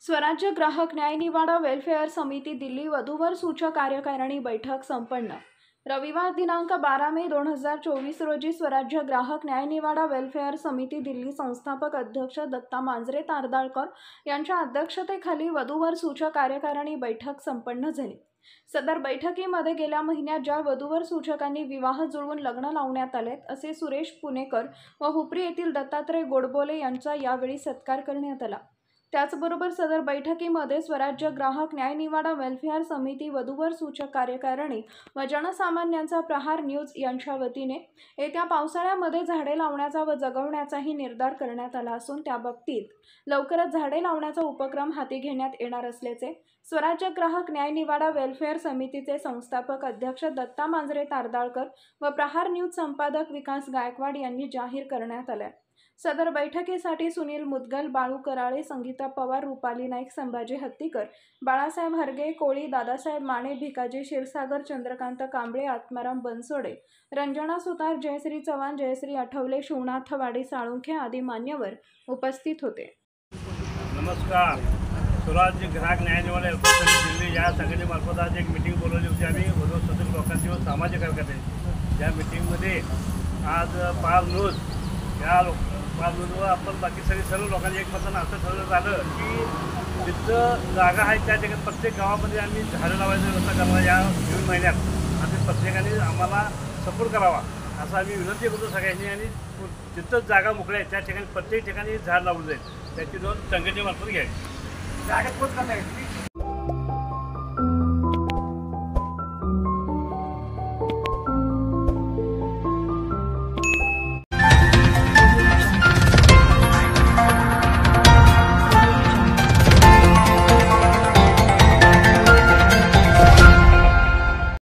स्वराज्य ग्राहक न्याय निवाडा वेलफेअर समिती दिल्ली वधूवर सूचक कार्यकारिणी बैठक संपन्न। रविवार दिनांक 12 मे 2024 रोजी स्वराज्य ग्राहक न्याय निवाडा वेलफेअर समिती दिल्ली संस्थापक अध्यक्ष दत्ता मांजरे तारदाळकर यांच्या अध्यक्षतेखाली वधूवर सूचक कार्यकारिणी बैठक संपन्न झाली। सदर बैठकीमध्ये गेल्या महिन्यात ज्या वधूवर सूचकांनी विवाह जुळवून लग्न लावण्यात आलेत असे सुरेश पुणेकर व हुपरी येथील दत्तात्रय गोडबोले यांचा यावेळी सत्कार करण्यात आला। त्याचबरोबर सदर बैठकीमध्ये स्वराज्य ग्राहक न्याय निवाडा वेलफेअर समिती वधूवर सूचक कार्यकारिणी व जनसामान्यांचा प्रहार न्यूज यांच्या वतीने येत्या पावसाळ्यामध्ये झाडे लावण्याचा व जगवण्याचाही निर्धार करण्यात आला असून त्या बाबतीत लवकरच झाडे लावण्याचा उपक्रम हाती घेण्यात येणार असल्याचे स्वराज्य ग्राहक न्याय निवाडा वेलफेअर समितीचे संस्थापक अध्यक्ष दत्ता मांजरे तारदाळकर व प्रहार न्यूज संपादक विकास गायकवाड यांनी जाहीर करण्यात आले। सदर बैठकीसाठी सुनील मुदगल, बाळू कराळे, संगीता पवार, रुपाली नाईक, संभाजी हत्तीकर, बाळासाहेब हरगे, कोळी, दादासाहेब माने, भिकाजी क्षीरसागर, चंद्रकांत कांबळे, आत्माराम बनसोडे, रंजना सुतार, जयश्री चव्हाण, जयश्री आठवले, शिवनाथ वाडी साळुंखे आदी मान्यवर उपस्थित होते। नमस्कार। स्वराज्य ग्राहक न्याय निवाडा वेलफेअर समिती दिल्ली या संघटनेमार्फत आज एक मीटिंग बोलवली होती आम्ही वधूवर लोकांची व सामाजिक कार्यकर्त्यांची। या मीटिंगमध्ये आज पाल न्यूज या न्यूजवर आपण बाकी सर्व लोकांनी एकमतानं असं ठरवण्यात आलं की जिथं जागा आहे त्या ठिकाणी प्रत्येक गावामध्ये आम्ही झाडं लावायची व्यवस्था करणार या जून महिन्यात आणि प्रत्येकाने आम्हाला सपोर्ट करावा असं आम्ही विनंती करतो सगळ्यांनी। आणि जिथं जागा मोकळ्या आहे त्या ठिकाणी प्रत्येक ठिकाणी झाड लावलं जाईल त्याची नोंद संघटनेमार्फत घ्यावी। झाडे पोच करता येईल।